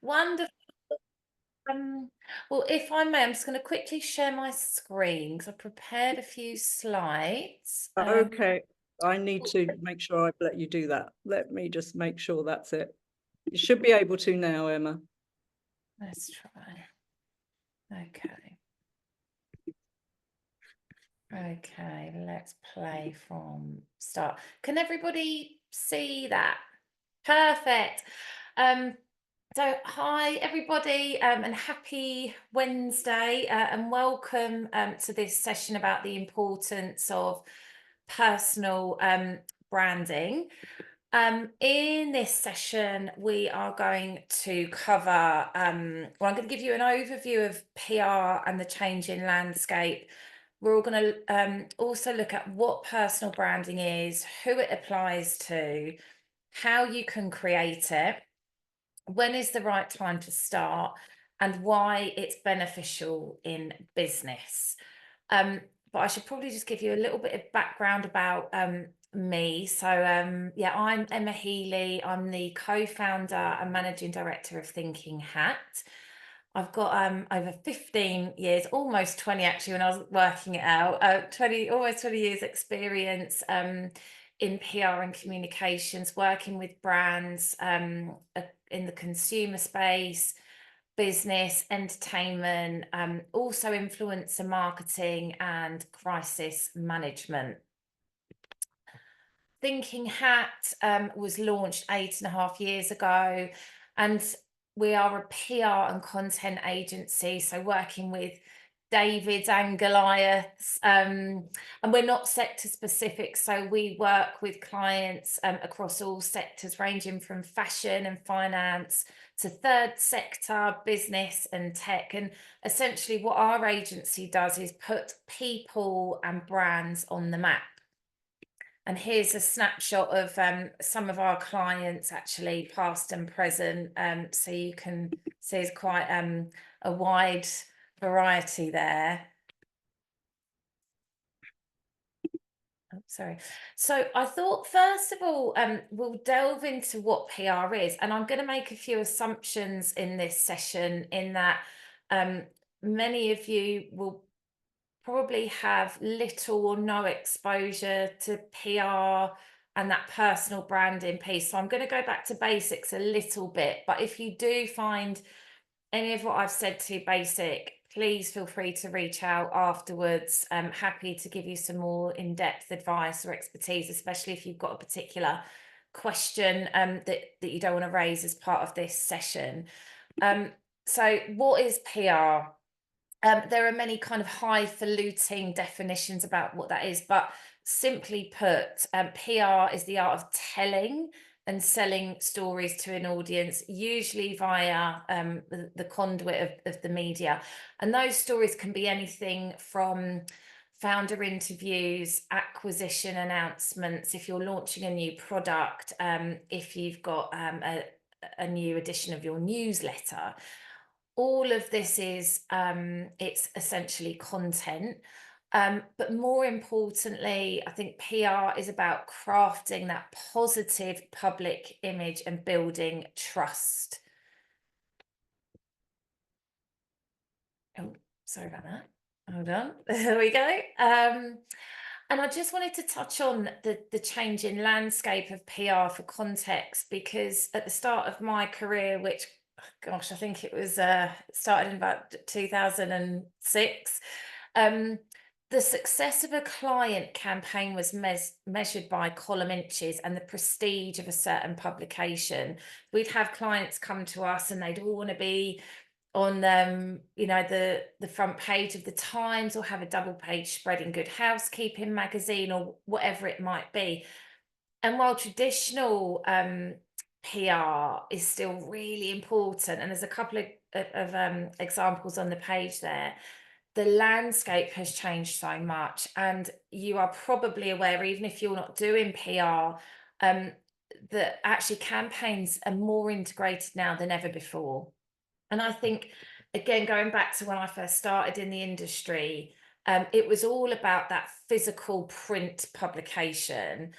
Wonderful. Well, if I may, I'm just going to quickly share my screen because I prepared a few slides. Okay, I need to make sure I've let you do that. Let me just make sure that's it. You should be able to now, Emma. Let's try. Okay. Okay, let's play from start. Can everybody see that? Perfect. Um, so hi everybody, and happy Wednesday, and welcome to this session about the importance of personal branding. In this session, we are going to cover, well, I'm going to give you an overview of PR and the changing landscape. We're all going to also look at what personal branding is, who it applies to, how you can create it, when is the right time to start, and why it's beneficial in business. But I should probably just give you a little bit of background about me. So yeah, I'm Emma Heley. I'm the co-founder and managing director of Thinking Hat. I've got over 15 years, almost 20 actually, when I was working it out, 20, almost 20 years experience in PR and communications, working with brands in the consumer space, business, entertainment, also influencer marketing and crisis management. Thinking Hat was launched 8.5 years ago, and we are a PR and content agency, so working with Davids and Goliaths, and we're not sector specific, so we work with clients across all sectors, ranging from fashion and finance to third sector, business and tech. And essentially, what our agency does is put people and brands on the map. And here's a snapshot of some of our clients, actually, past and present. So you can see it's quite a wide variety there. Oh, sorry. So I thought, first of all, we'll delve into what PR is. And I'm going to make a few assumptions in this session, in that many of you will probably have little or no exposure to PR and that personal branding piece. So I'm going to go back to basics a little bit. But if you do find any of what I've said too basic, please feel free to reach out afterwards. I'm happy to give you some more in-depth advice or expertise, especially if you've got a particular question that you don't want to raise as part of this session. So what is PR? There are many kind of highfalutin definitions about what that is, but simply put, PR is the art of telling and selling stories to an audience, usually via the conduit of the media. And those stories can be anything from founder interviews, acquisition announcements, if you're launching a new product, if you've got a new edition of your newsletter. All of this is it's essentially content, but more importantly, I think PR is about crafting that positive public image and building trust. Oh, sorry about that. Hold on. There we go. And I just wanted to touch on the changing landscape of PR for context, because at the start of my career, which, gosh, I think it was started in about 2006, the success of a client campaign was measured by column inches and the prestige of a certain publication. We'd have clients come to us and they'd all want to be on the front page of the Times, or have a double page spread in Good Housekeeping magazine, or whatever it might be. And while traditional PR is still really important, and there's a couple of examples on the page there, the landscape has changed so much. And you are probably aware, even if you're not doing PR, that actually campaigns are more integrated now than ever before. And I think, again, going back to when I first started in the industry, it was all about that physical print publication.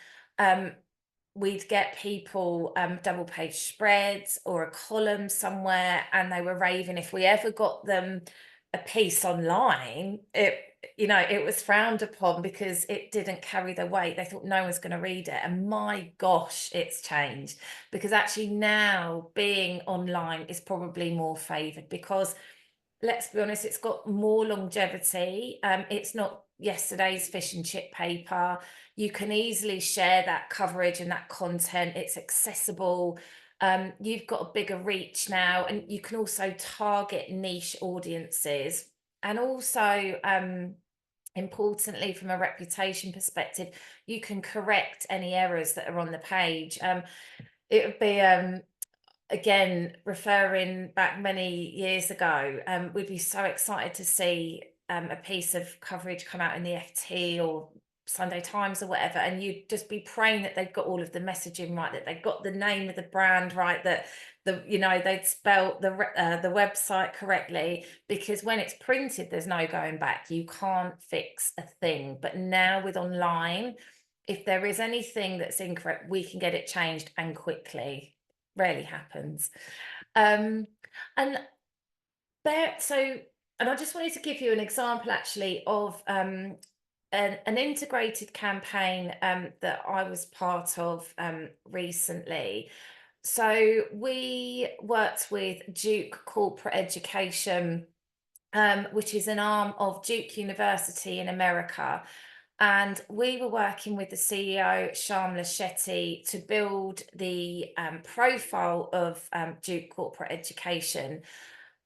we'd get people double page spreads or a column somewhere, and they were raving if we ever got them a piece online. It was frowned upon because it didn't carry the weight. They thought no one's going to read it. And my gosh, it's changed, because actually now being online is probably more favored, because let's be honest, it's got more longevity. It's not yesterday's fish and chip paper. You can easily share that coverage and that content. It's accessible. You've got a bigger reach now, and you can also target niche audiences. And also, importantly, from a reputation perspective, you can correct any errors that are on the page. It would be again, referring back many years ago, we'd be so excited to see a piece of coverage come out in the FT or Sunday Times or whatever, and you'd just be praying that they'd got all of the messaging right, that they'd got the name of the brand right, that they'd spelt the website correctly, because when it's printed, there's no going back. You can't fix a thing. But now with online, if there is anything that's incorrect, we can get it changed, and quickly. Rarely happens. And there, so, and I just wanted to give you an example actually of an integrated campaign that I was part of recently. So we worked with Duke Corporate Education, which is an arm of Duke University in America. And we were working with the CEO, Shyamla Shetty, to build the profile of Duke Corporate Education,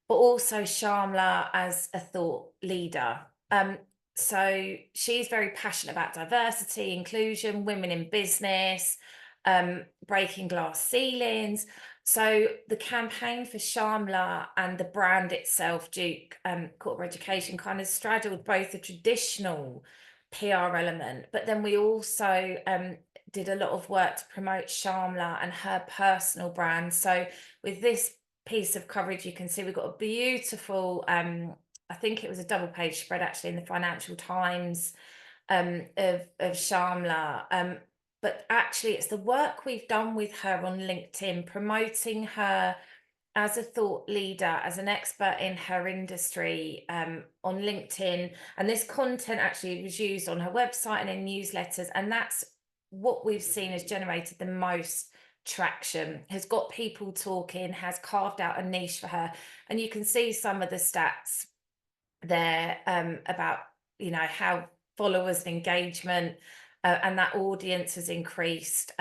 but also Shyamla as a thought leader. So she's very passionate about diversity, inclusion, women in business, breaking glass ceilings. So the campaign for Shyamla and the brand itself, Duke Corporate Education, kind of straddled both the traditional PR element, but then we also did a lot of work to promote Shyamla and her personal brand. So with this piece of coverage, you can see we've got a beautiful, I think it was a double page spread actually in the Financial Times, of Shyamla. But actually, it's the work we've done with her on LinkedIn, promoting her as a thought leader, as an expert in her industry, on LinkedIn. And this content actually was used on her website and in newsletters. And that's what we've seen has generated the most traction, has got people talking, has carved out a niche for her. And you can see some of the stats there about, how followers and engagement and that audience has increased.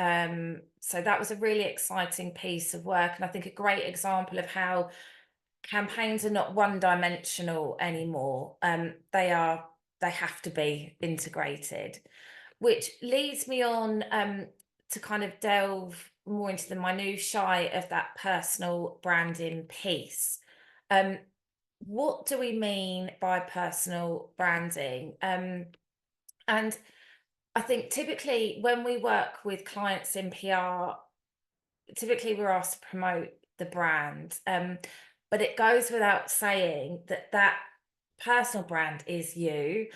So that was a really exciting piece of work, and I think a great example of how campaigns are not one dimensional anymore. They have to be integrated, which leads me on to kind of delve more into the minutiae of that personal branding piece. What do we mean by personal branding? And I think typically when we work with clients in PR, typically we're asked to promote the brand. But it goes without saying that that personal brand is you.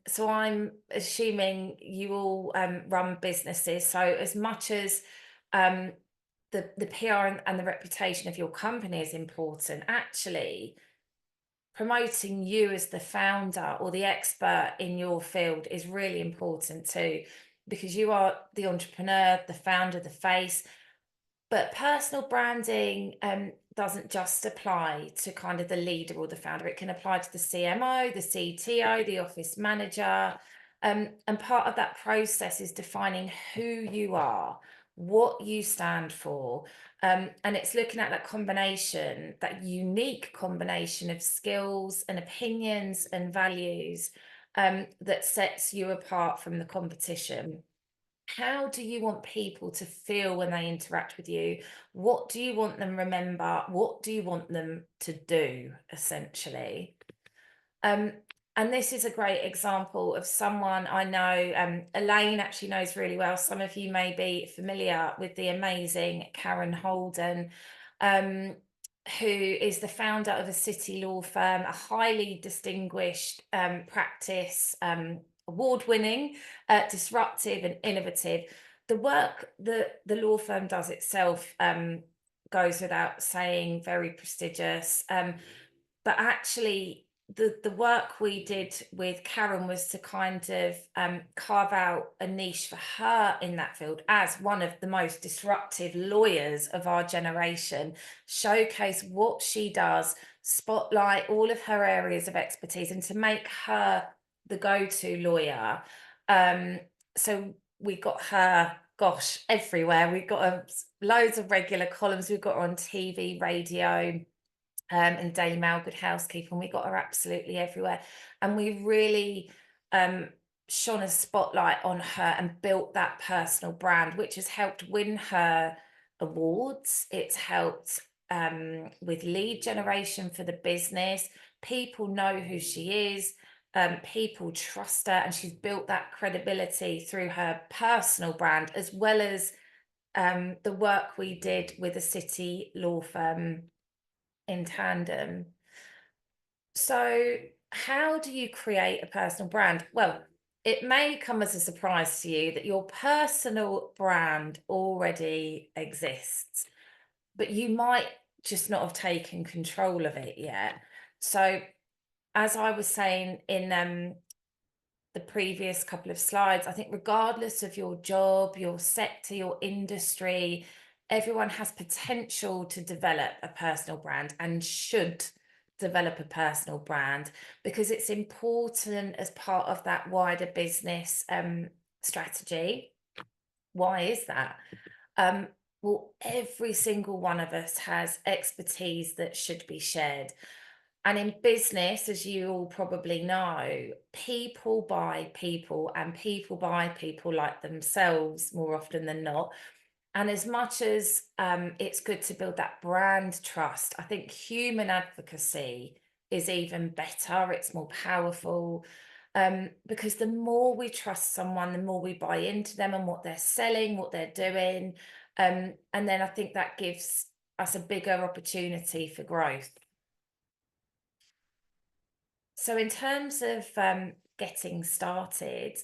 So I'm assuming you all run businesses. So as much as the PR and the reputation of your company is important, actually promoting you as the founder or the expert in your field is really important too, because you are the entrepreneur, the founder, the face. But personal branding doesn't just apply to kind of the leader or the founder. It can apply to the CMO, the CTO, the office manager. And part of that process is defining who you are, what you stand for. And it's looking at that combination, that unique combination of skills and opinions and values that sets you apart from the competition. How do you want people to feel when they interact with you? What do you want them to remember? What do you want them to do, essentially? Um, and this is a great example of someone I know, Elaine actually knows really well. Some of you may be familiar with the amazing Karen Holden, um, who is the founder of a city law firm, a highly distinguished practice, award winning, disruptive, and innovative. the work that the law firm does itself goes without saying, very prestigious. But actually, the work we did with Karen was to kind of carve out a niche for her in that field as one of the most disruptive lawyers of our generation, showcase what she does, spotlight all of her areas of expertise, and to make her the go-to lawyer. So we got her, gosh, everywhere. We've got loads of regular columns. We've got her on TV, radio, and Daily Mail, Good Housekeeper, and we got her absolutely everywhere. And we really shone a spotlight on her and built that personal brand, which has helped win her awards. It's helped with lead generation for the business. People know who she is. People trust her, and she's built that credibility through her personal brand, as well as the work we did with a city law firm in tandem. So, how do you create a personal brand? Well, it may come as a surprise to you that your personal brand already exists, but you might just not have taken control of it yet. So, as I was saying in the previous couple of slides, I think regardless of your job, your sector, your industry, everyone has potential to develop a personal brand and should develop a personal brand, because it's important as part of that wider business strategy. Why is that? Well, every single one of us has expertise that should be shared. And in business, as you all probably know, people buy people, and people buy people like themselves more often than not. And as much as it's good to build that brand trust, I think human advocacy is even better. It's more powerful, because the more we trust someone, the more we buy into them and what they're selling, what they're doing. And then I think that gives us a bigger opportunity for growth. So in terms of getting started,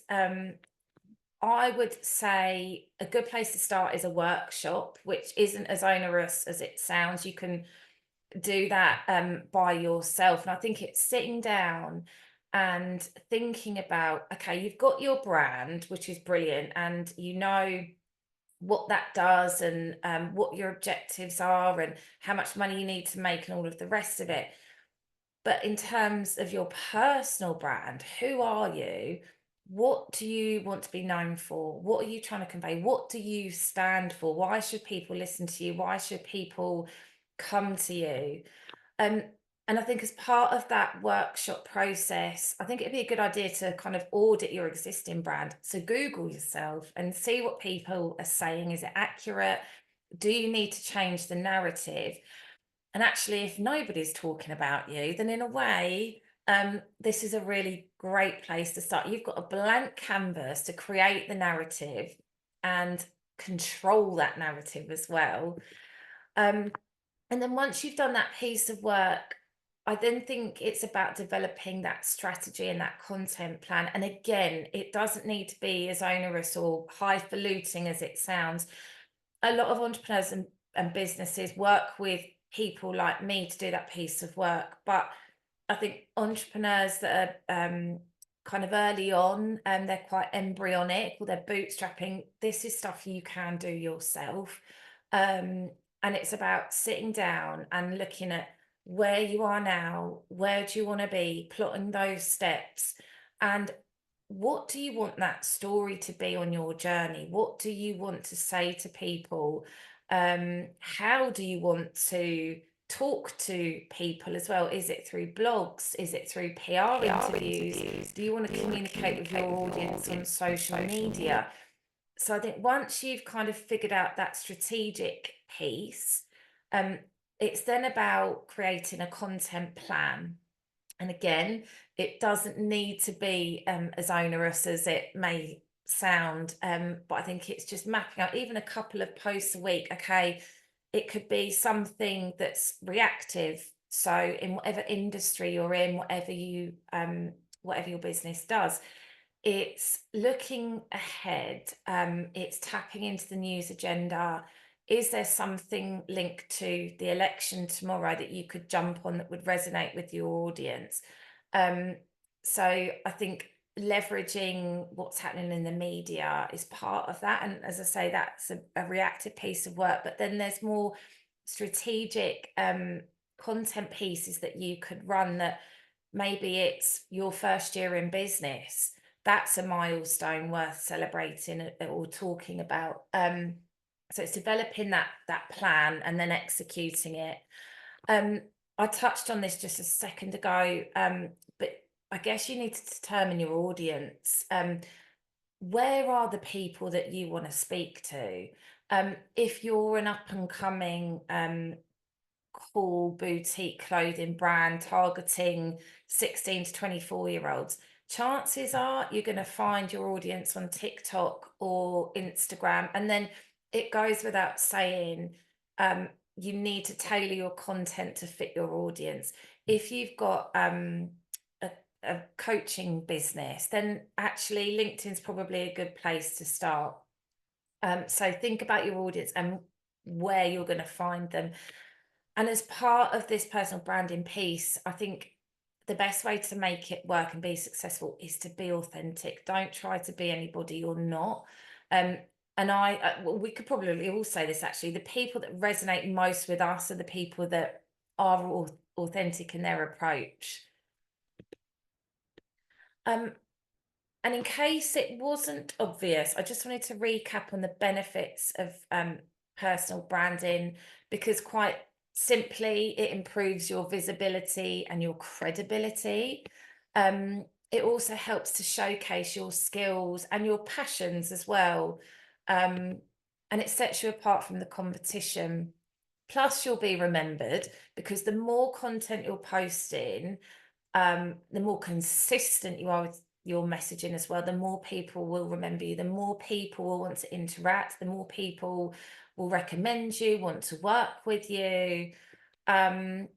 I would say a good place to start is a workshop, which isn't as onerous as it sounds. You can do that by yourself. And I think it's sitting down and thinking about, okay, you've got your brand, which is brilliant, and you know what that does, and what your objectives are, and how much money you need to make, and all of the rest of it. But in terms of your personal brand, who are you? What do you want to be known for? What are you trying to convey? What do you stand for? Why should people listen to you? Why should people come to you? Um, and I think as part of that workshop process, I think it'd be a good idea to kind of audit your existing brand. So Google yourself and see what people are saying. Is it accurate? Do you need to change the narrative? And actually, if nobody's talking about you, then in a way, this is a really great place to start. You've got a blank canvas to create the narrative and control that narrative as well. And then once you've done that piece of work, I then think it's about developing that strategy and that content plan. And again, it doesn't need to be as onerous or highfalutin as it sounds. A lot of entrepreneurs and businesses work with people like me to do that piece of work. But I think entrepreneurs that are kind of early on and they're quite embryonic or they're bootstrapping, this is stuff you can do yourself. And it's about sitting down and looking at where you are now, where do you want to be, plotting those steps, and what do you want that story to be on your journey? What do you want to say to people? How do you want to talk to people as well? Is it through blogs? Is it through PR interviews? Do you want to communicate with your audience on social media? So I think once you've kind of figured out that strategic piece, it's then about creating a content plan. And again, it doesn't need to be as onerous as it may sound, but I think it's just mapping out even a couple of posts a week. Okay, it could be something that's reactive. So in whatever industry you're in, whatever your business does, It's looking ahead. It's tapping into the news agenda. Is there something linked to the election tomorrow that you could jump on that would resonate with your audience? Um, so I think leveraging what's happening in the media is part of that. And as I say, that's a reactive piece of work. But then there's more strategic content pieces that you could run that maybe it's your first year in business. That's a milestone worth celebrating or talking about. So it's developing that plan and then executing it. Um, I touched on this just a second ago, but I guess you need to determine your audience. Where are the people that you want to speak to? If you're an up and coming cool boutique clothing brand targeting 16 to 24-year-olds, chances are you're going to find your audience on TikTok or Instagram. And then it goes without saying, um, you need to tailor your content to fit your audience. If you've got a, a coaching business, then actually LinkedIn's probably a good place to start. So think about your audience and where you're going to find them. And as part of this personal branding piece, I think the best way to make it work and be successful is to be authentic. Don't try to be anybody you're not. Um, and well, we could probably all say this actually. The people that resonate most with us are the people that are authentic in their approach. Um, And in case it wasn't obvious, I just wanted to recap on the benefits of personal branding, because quite simply, it improves your visibility and your credibility. It also helps to showcase your skills and your passions as well. Um, and it sets you apart from the competition. Plus, you'll be remembered because the more content you're posting, the more consistent you are with your messaging as well, the more people will remember you, the more people will want to interact, the more people will recommend you, want to work with you. Um,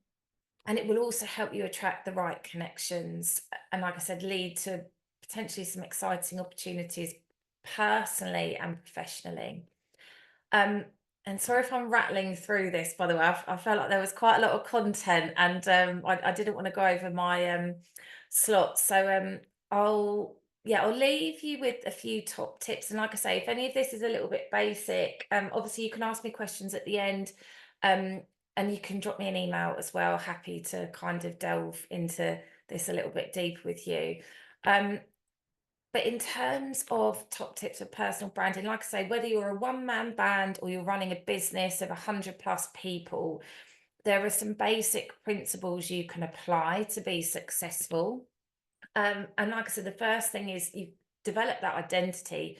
and it will also help you attract the right connections. And like I said, lead to potentially some exciting opportunities personally and professionally. Um, and sorry if I'm rattling through this, by the way. I felt like there was quite a lot of content, and I didn't want to go over my slots. So I'll leave you with a few top tips. And like I say, if any of this is a little bit basic, obviously you can ask me questions at the end, um, and you can drop me an email as well. Happy to kind of delve into this a little bit deeper with you. Um, but in terms of top tips for personal branding, like I say, whether you're a one-man band or you're running a business of 100 plus people, there are some basic principles you can apply to be successful. And like I said, the first thing is you develop that identity.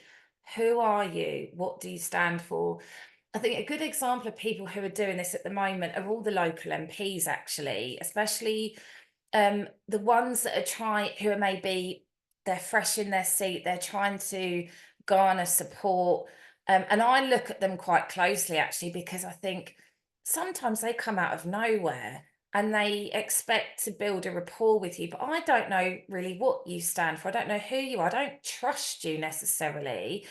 Who are you? What do you stand for? I think a good example of people who are doing this at the moment are all the local MPs, actually, especially the ones that are who are maybe they're fresh in their seat, they're trying to garner support. And I look at them quite closely actually, because I think sometimes they come out of nowhere and they expect to build a rapport with you, but I don't know really what you stand for. I don't know who you are. I don't trust you necessarily.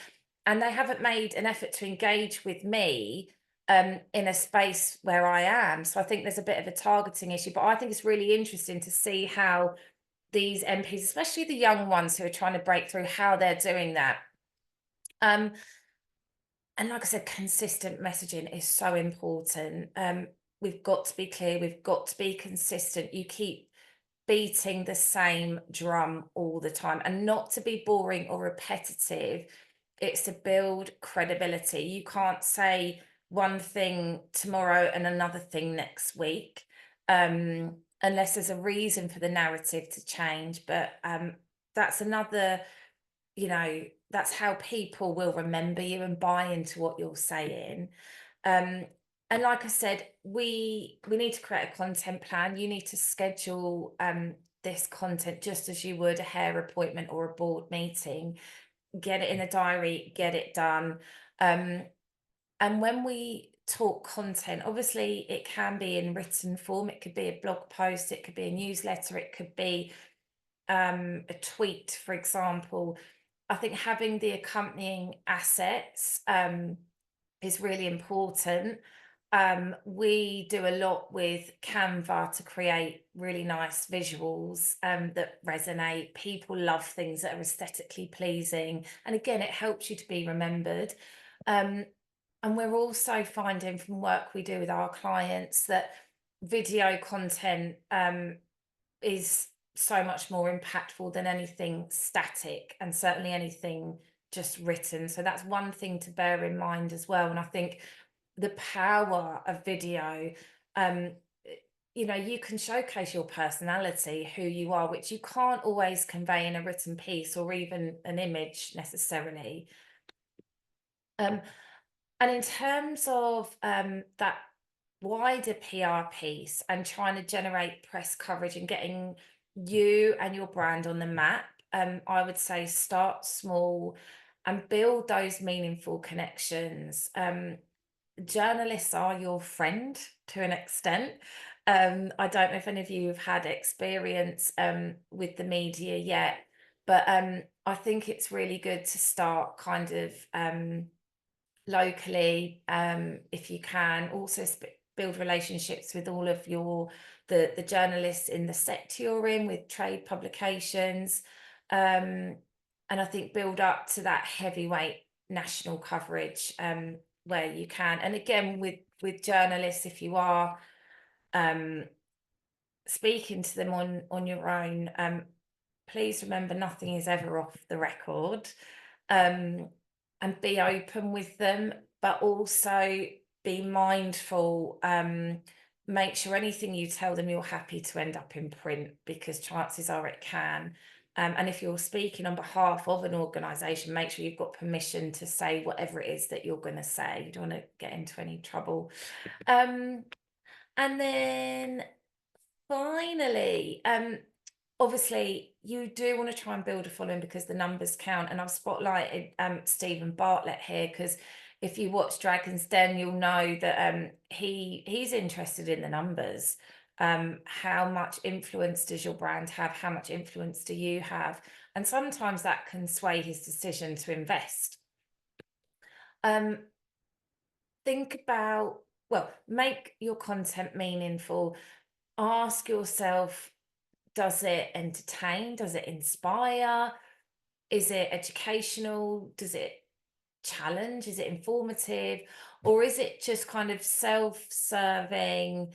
And they haven't made an effort to engage with me in a space where I am. So I think there's a bit of a targeting issue, but I think it's really interesting to see how these MPs, especially the young ones who are trying to break through, how they're doing that. Um, and like I said, consistent messaging is so important. We've got to be clear, we've got to be consistent. You keep beating the same drum all the time, and not to be boring or repetitive. It's to build credibility. You can't say one thing tomorrow and another thing next week, unless there's a reason for the narrative to change. But that's another, that's how people will remember you and buy into what you're saying. Um, and like I said, we need to create a content plan. You need to schedule this content just as you would a hair appointment or a board meeting. Get it in the diary, get it done. And when we talk content, obviously it can be in written form. It could be a blog post, it could be a newsletter, it could be a tweet, for example, I think having the accompanying assets is really important. We do a lot with Canva to create really nice visuals that resonate. People love things that are aesthetically pleasing. And again, it helps you to be remembered. Um, and we're also finding from work we do with our clients that video content is so much more impactful than anything static, and certainly anything just written. So that's one thing to bear in mind as well. And I think the power of video, um, you can showcase your personality, who you are, which you can't always convey in a written piece or even an image necessarily. Um, and in terms of that wider PR piece and trying to generate press coverage and getting you and your brand on the map, I would say start small and build those meaningful connections. Journalists are your friend to an extent. I don't know if any of you have had experience with the media yet, but I think it's really good to start kind of locally, if you can. Also build relationships with all of the journalists in the sector you're in, with trade publications, and I think build up to that heavyweight national coverage where you can. And again, with journalists, if you are um, speaking to them on your own, please remember nothing is ever off the record, um, and be open with them, but also be mindful. Make sure anything you tell them you're happy to end up in print, because chances are it can. And if you're speaking on behalf of an organisation, make sure you've got permission to say whatever it is that you're going to say. You don't want to get into any trouble. And then finally, obviously, you do want to try and build a following because the numbers count. And I've spotlighted Stephen Bartlett here because if you watch Dragon's Den, you'll know that he's interested in the numbers. How much influence does your brand have? How much influence do you have? And sometimes that can sway his decision to invest. Think about, well, make your content meaningful. Ask yourself, does it entertain? Does it inspire? Is it educational? Does it challenge? Is it informative? Or is it just kind of self-serving,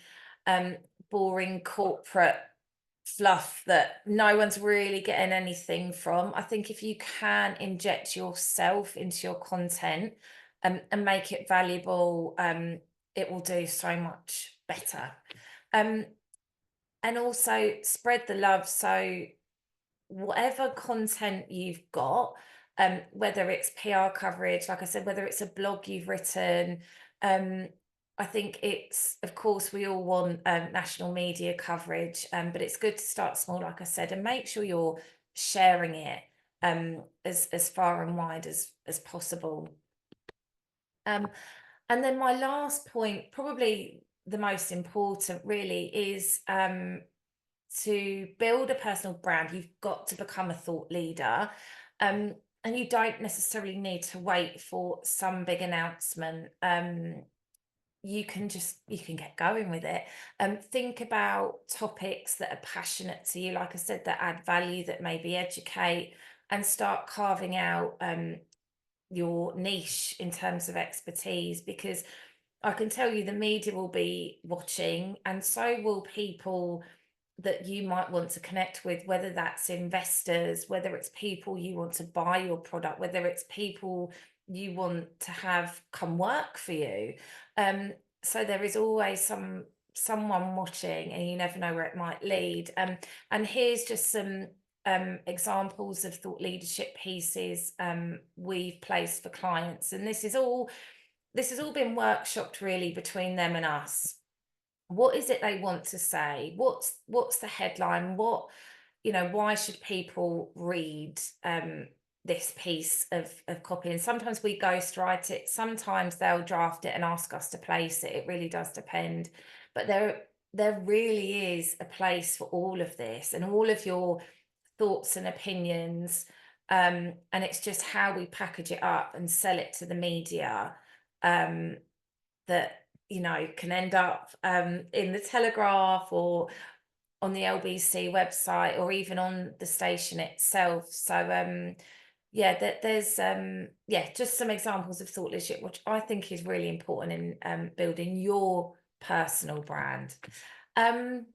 boring corporate fluff that no one's really getting anything from? I think if you can inject yourself into your content and make it valuable, it will do so much better. And also spread the love. So whatever content you've got, whether it's PR coverage, like I said, whether it's a blog you've written, I think it's, of course, we all want national media coverage, but it's good to start small, like I said, and make sure you're sharing it as far and wide as possible. And then my last point, probably the most important really, is to build a personal brand, you've got to become a thought leader. And you don't necessarily need to wait for some big announcement. You can get going with it. Think about topics that are passionate to you, like I said, that add value, that maybe educate, and start carving out your niche in terms of expertise, because I can tell you the media will be watching, and so will people that you might want to connect with, whether that's investors, whether it's people you want to buy your product, whether it's people you want to have come work for you. So there is always someone watching, and you never know where it might lead. And here's just some examples of thought leadership pieces we've placed for clients, and this has all been workshopped really between them and us. What is it they want to say? What's the headline? Why should people read this piece of copy? And sometimes we ghostwrite it, sometimes they'll draft it and ask us to place it. It really does depend. But there really is a place for all of this, and all of your thoughts and opinions, and it's just how we package it up and sell it to the media, um, that can end up in the Telegraph or on the LBC website or even on the station itself. So yeah, there's yeah, just some examples of thought leadership, which I think is really important in building your personal brand. And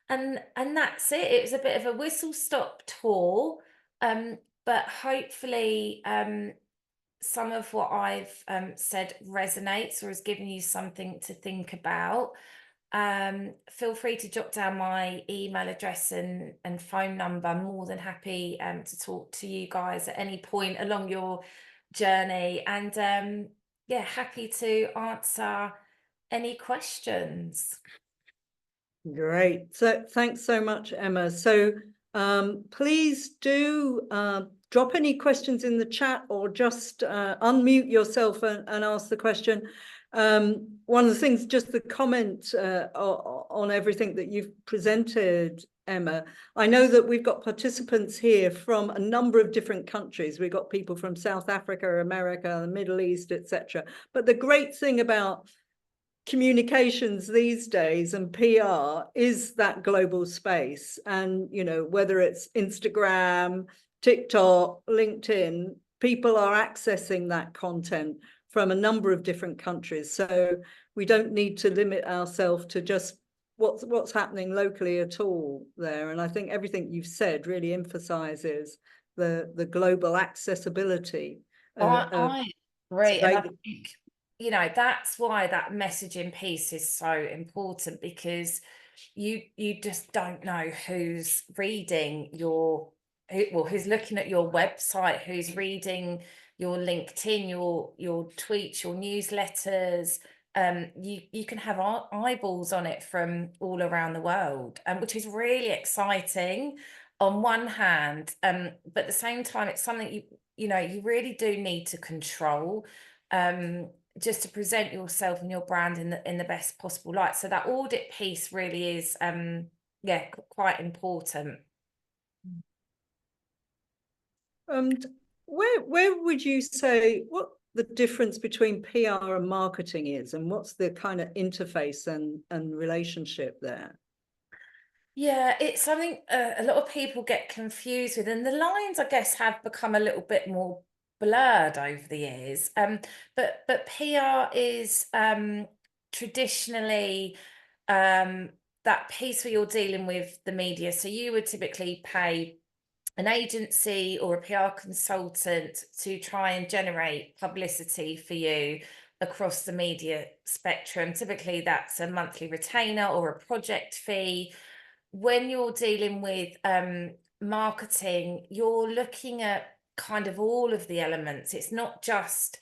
that's it. It was a bit of a whistle stop tour, but hopefully some of what I've said resonates or has given you something to think about. Feel free to jot down my email address and phone number. I'm more than happy to talk to you guys at any point along your journey. And yeah, happy to answer any questions. Great. So thanks so much, Emma. So please do drop any questions in the chat or just unmute yourself and ask the question. One of the things, just the comment on everything that you've presented, Emma. I know that we've got participants here from a number of different countries. We've got people from South Africa, America, the Middle East, etc. But the great thing about communications these days and PR is that global space. And, whether it's Instagram, TikTok, LinkedIn, people are accessing that content from a number of different countries. So we don't need to limit ourselves to just what's happening locally at all there. And I think everything you've said really emphasizes the global accessibility. I agree. And I Available. think, that's why that messaging piece is so important, because you just don't know who's reading who's looking at your website, who's reading your LinkedIn, your tweets, your newsletters. You can have eyeballs on it from all around the world, which is really exciting on one hand, but at the same time, it's something you really do need to control, just to present yourself and your brand in the best possible light. So that audit piece really is yeah, quite important. And where would you say what the difference between PR and marketing is, and what's the kind of interface and relationship there? Yeah, it's something a lot of people get confused with, and the lines, I guess, have become a little bit more blurred over the years. But PR is traditionally that piece where you're dealing with the media. So you would typically pay an agency or a PR consultant to try and generate publicity for you across the media spectrum. Typically, that's a monthly retainer or a project fee. When you're dealing with marketing, you're looking at kind of all of the elements. It's not just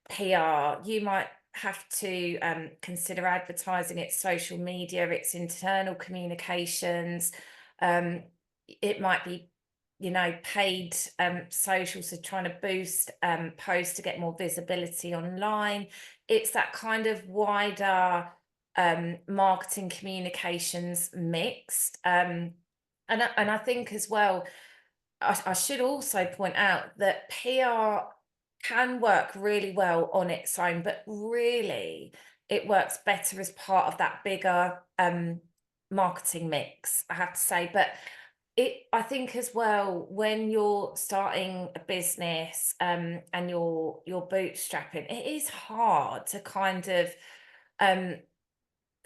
PR. You might have to consider advertising, its social media, its internal communications. It might be, paid socials, so trying to boost posts to get more visibility online. It's that kind of wider marketing communications mixed. And I think as well, I should also point out that PR can work really well on its own, but really it works better as part of that bigger marketing mix, I have to say. But I think as well, when you're starting a business and you're bootstrapping, it is hard to kind of um,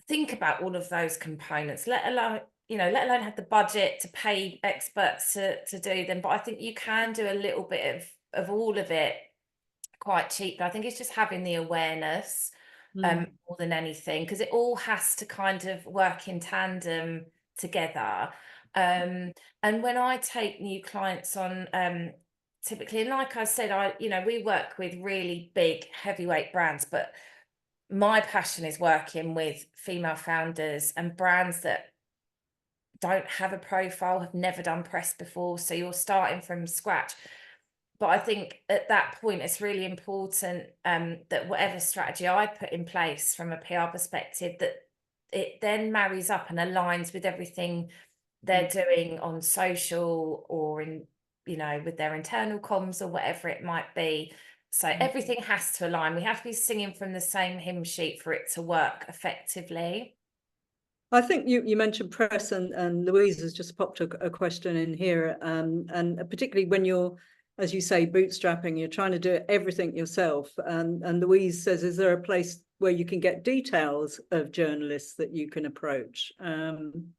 think about all of those components, let alone have the budget to pay experts to do them. But I think you can do a little bit of all of it quite cheap. I think it's just having the awareness more than anything, because it all has to kind of work in tandem together. And when I take new clients on, typically, and like I said, we work with really big heavyweight brands, but my passion is working with female founders and brands that don't have a profile, have never done press before. So you're starting from scratch. But I think at that point, it's really important that whatever strategy I put in place from a PR perspective, that it then marries up and aligns with everything they're doing on social or in, you know, with their internal comms or whatever it might be. So everything has to align. We have to be singing from the same hymn sheet for it to work effectively. I think you mentioned press, and Louise has just popped a question in here, and particularly when you're, as you say, bootstrapping, you're trying to do everything yourself. And Louise says, is there a place where you can get details of journalists that you can approach? And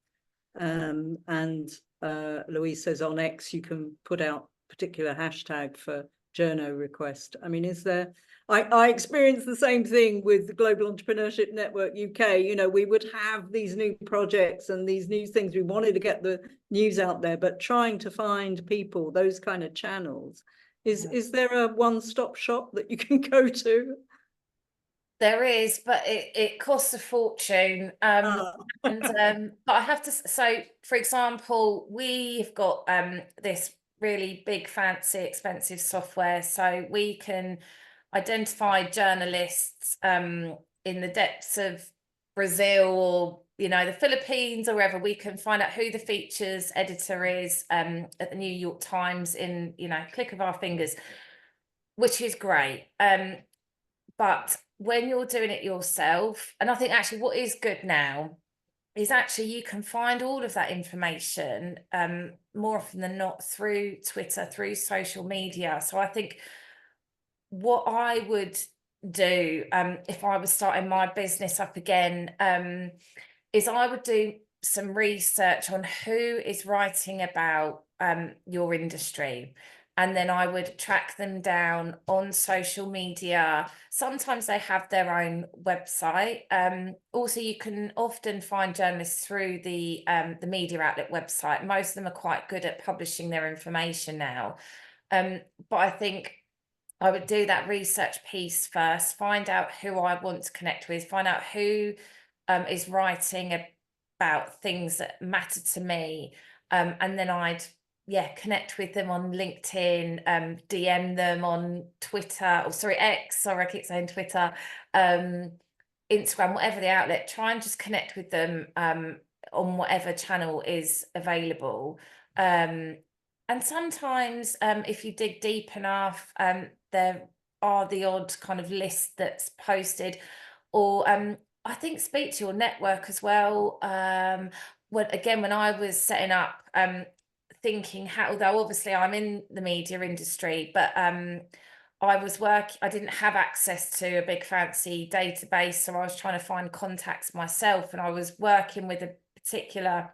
Louise says on X you can put out particular hashtag for journo request. I mean, is there? I experienced the same thing with the Global Entrepreneurship Network UK. You know, we would have these new projects and these new things. We wanted to get the news out there, but trying to find people, those kind of channels. Is there a one-stop shop that you can go to? There is, but it costs a fortune. But I have to, so for example, we've got this really big, fancy, expensive software, so we can identify journalists in the depths of Brazil or, you know, the Philippines or wherever. We can find out who the features editor is at the New York Times in, you know, click of our fingers, which is great. But when you're doing it yourself, and I think actually what is good now is actually you can find all of that information more often than not through Twitter, through social media. So I think what I would do if I was starting my business up again is I would do some research on who is writing about your industry. And then I would track them down on social media. Sometimes they have their own website. Also, you can often find journalists through the media outlet website. Most of them are quite good at publishing their information now. But I think I would do that research piece first, find out who I want to connect with, find out who is writing about things that matter to me. And then I'd, connect with them on LinkedIn, DM them on Twitter, or sorry, X, sorry, I keep saying Twitter, Instagram, whatever the outlet, try and just connect with them on whatever channel is available. And sometimes if you dig deep enough, there are the odd kind of list that's posted, or I think speak to your network as well. When I was setting up, thinking how, although obviously I'm in the media industry, but I didn't have access to a big fancy database, so I was trying to find contacts myself, and I was working with a particular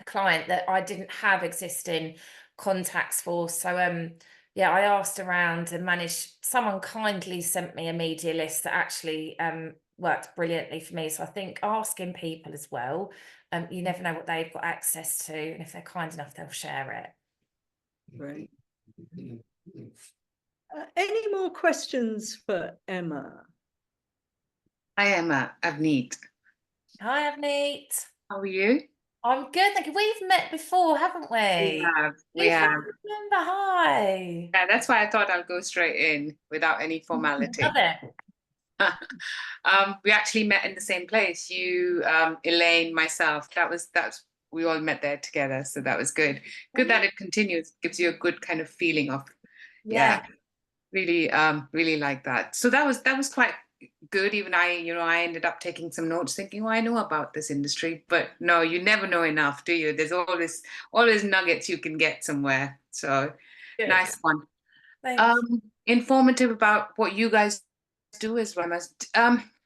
client that I didn't have existing contacts for. So I asked around and managed, someone kindly sent me a media list that actually worked brilliantly for me. So I think asking people as well, you never know what they've got access to, and if they're kind enough, they'll share it. Right. Any more questions for Emma? Hi, Emma. Avneet. Hi, Avneet. How are you? I'm good, thank you. We've met before, haven't we? We have. Remember, hi. Yeah, that's why I thought I'll go straight in without any formality. Love it. We actually met in the same place. You, Elaine, myself. That's we all met there together, so that was good. Good that it continues. Gives you a good kind of feeling of, really, really like that. So that was quite good. Even I ended up taking some notes, thinking, well, I know about this industry, but no, you never know enough, do you? There's always nuggets you can get somewhere. So Good. nice one. Thanks. Informative about what you guys do as well.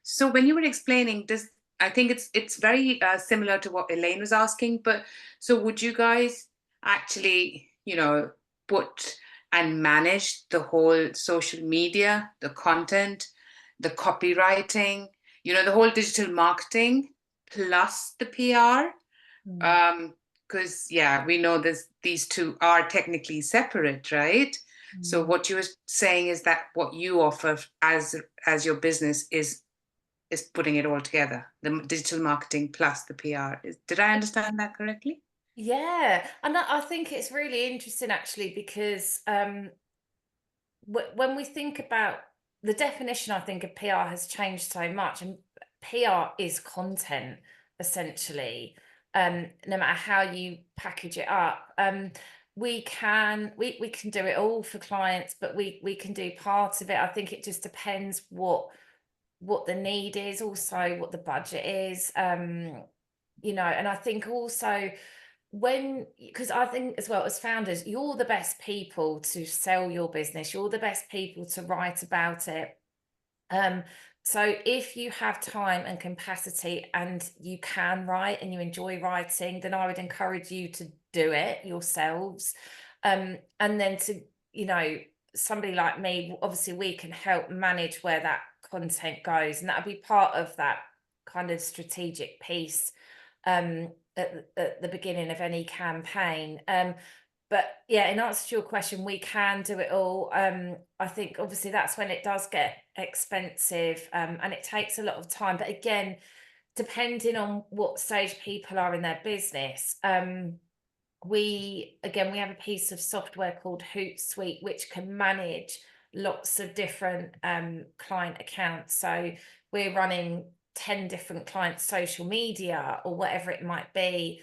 So when you were explaining this, I think it's very similar to what Elaine was asking. But so would you guys actually, put and manage the whole social media, the content, the copywriting, the whole digital marketing plus the PR? Because we know these two are technically separate, right? So what you were saying is that what you offer as your business is putting it all together, the digital marketing plus the PR. Did I understand that correctly? Yeah, and I think it's really interesting actually, because when we think about the definition, I think of PR has changed so much, and PR is content essentially. no matter how you package it up. We can do it all for clients, but we can do part of it. I think it just depends what the need is, also what the budget is, you know. And I think also because I think as well, as founders, you're the best people to sell your business, you're the best people to write about it. So if you have time and capacity and you can write and you enjoy writing, then I would encourage you to do it yourselves. And then to, you know, somebody like me, obviously we can help manage where that content goes, and that'll be part of that kind of strategic piece at the beginning of any campaign. But yeah, in answer to your question, we can do it all. I think obviously that's when it does get expensive, and it takes a lot of time. But again, depending on what stage people are in their business, we have a piece of software called Hootsuite, which can manage lots of different client accounts. So we're running 10 different clients' social media or whatever it might be.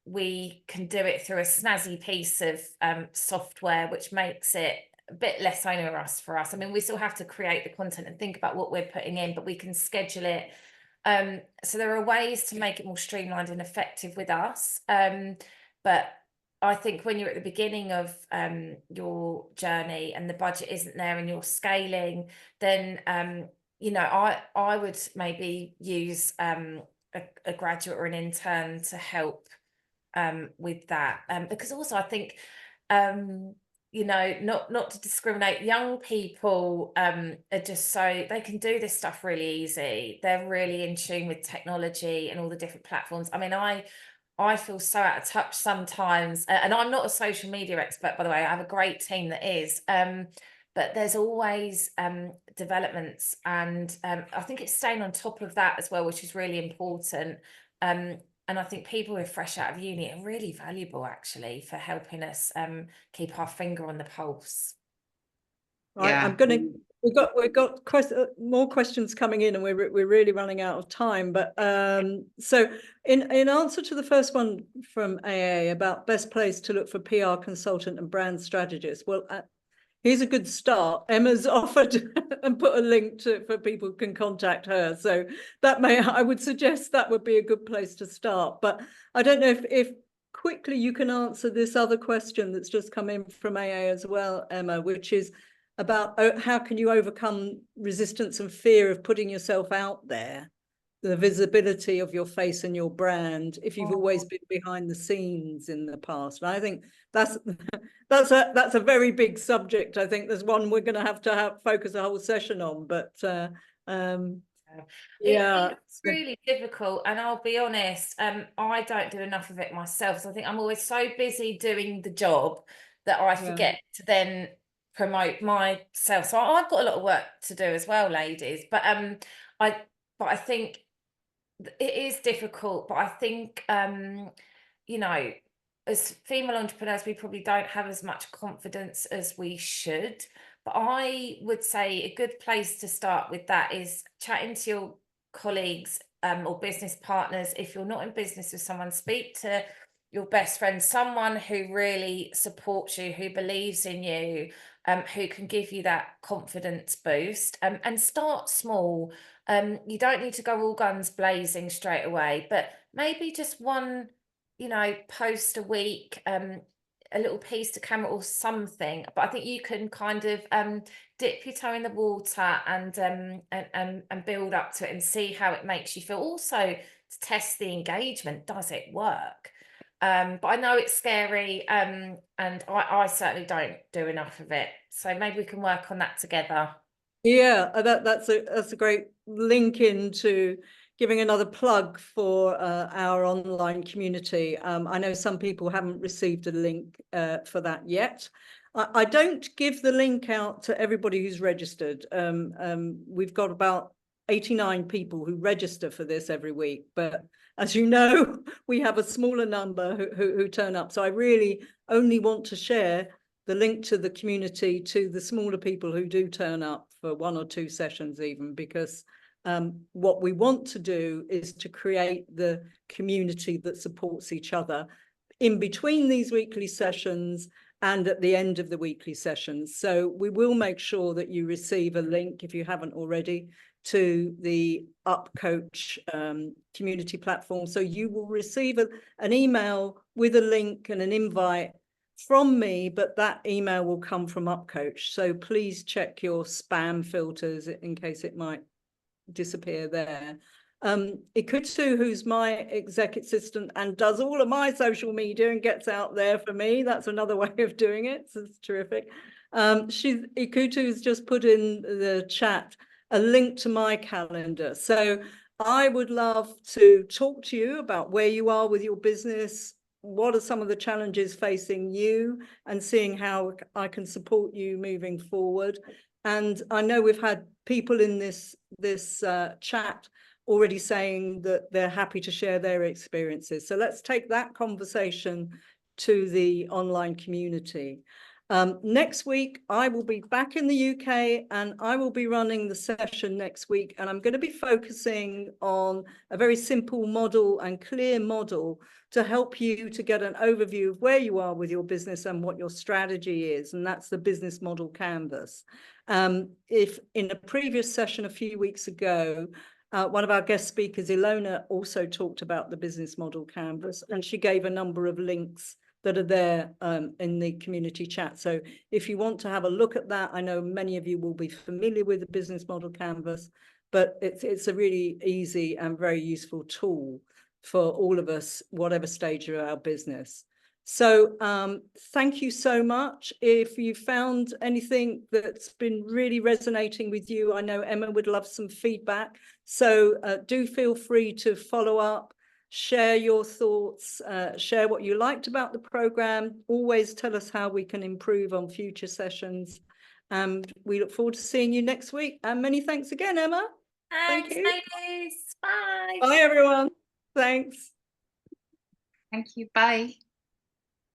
We can do it through a snazzy piece of software, which makes it a bit less onerous for us. I mean, we still have to create the content and think about what we're putting in, but we can schedule it. So there are ways to make it more streamlined and effective with us. But I think when you're at the beginning of your journey and the budget isn't there and you're scaling, then you know, I would maybe use a graduate or an intern to help with that, because also I think you know, not to discriminate, young people are just so, they can do this stuff really easy. They're really in tune with technology and all the different platforms. I mean, I feel so out of touch sometimes, and I'm not a social media expert, by the way. I have a great team that is, but there's always developments, and I think it's staying on top of that as well, which is really important. And I think people who are fresh out of uni are really valuable, actually, for helping us keep our finger on the pulse. Right, Yeah. I'm gonna. We've got more questions coming in, and we're really running out of time. But so in answer to the first one from AA about best place to look for PR consultant and brand strategist, well, here's a good start. Emma's offered and put a link for people who can contact her. So that I would suggest that would be a good place to start. But I don't know if quickly you can answer this other question that's just come in from AA as well, Emma, which is about how can you overcome resistance and fear of putting yourself out there, the visibility of your face and your brand, if you've always been behind the scenes in the past. And I think that's a very big subject. I think there's one we're going to have focus a whole session on, but yeah, it's really difficult, and I'll be honest, I don't do enough of it myself. So I think I'm always so busy doing the job that I forget to then promote myself. So I've got a lot of work to do as well, ladies. But I think it is difficult. But I think you know, as female entrepreneurs, we probably don't have as much confidence as we should. But I would say a good place to start with that is chatting to your colleagues or business partners. If you're not in business with someone, speak to your best friend, someone who really supports you, who believes in you, who can give you that confidence boost, and start small. You don't need to go all guns blazing straight away, but maybe just one, you know, post a week, a little piece to camera or something. But I think you can kind of dip your toe in the water and build up to it and see how it makes you feel. Also, to test the engagement, does it work? But I know it's scary, and I certainly don't do enough of it. So maybe we can work on that together. Yeah, that's a great link into giving another plug for our online community. I know some people haven't received a link for that yet. I don't give the link out to everybody who's registered. We've got about 89 people who register for this every week, but as you know, we have a smaller number who turn up. So I really only want to share the link to the community to the smaller people who do turn up for 1 or 2 sessions even, because what we want to do is to create the community that supports each other in between these weekly sessions and at the end of the weekly sessions. So we will make sure that you receive a link, if you haven't already, to the UpCoach community platform. So you will receive an email with a link and an invite from me, but that email will come from UpCoach. So please check your spam filters in case it might disappear there. Ikutu, who's my exec assistant and does all of my social media and gets out there for me, that's another way of doing it, so it's terrific. Ikutu's just put in the chat a link to my calendar. So I would love to talk to you about where you are with your business, what are some of the challenges facing you, and seeing how I can support you moving forward. And I know we've had people in this chat already saying that they're happy to share their experiences. So let's take that conversation to the online community. Next week, I will be back in the UK and I will be running the session next week. And I'm going to be focusing on a very simple model and clear model to help you to get an overview of where you are with your business and what your strategy is. And that's the business model canvas. If in a previous session a few weeks ago, one of our guest speakers, Ilona, also talked about the business model canvas, and she gave a number of links that are there in the community chat. So if you want to have a look at that, I know many of you will be familiar with the business model canvas, but it's a really easy and very useful tool for all of us, whatever stage of our business. So thank you so much. If you found anything that's been really resonating with you, I know Emma would love some feedback. So do feel free to follow up, share your thoughts, share what you liked about the program. Always tell us how we can improve on future sessions. And we look forward to seeing you next week. And many thanks again, Emma. Thanks, Thank you. ladies. Bye. Bye, everyone. Thanks. Thank you. Bye.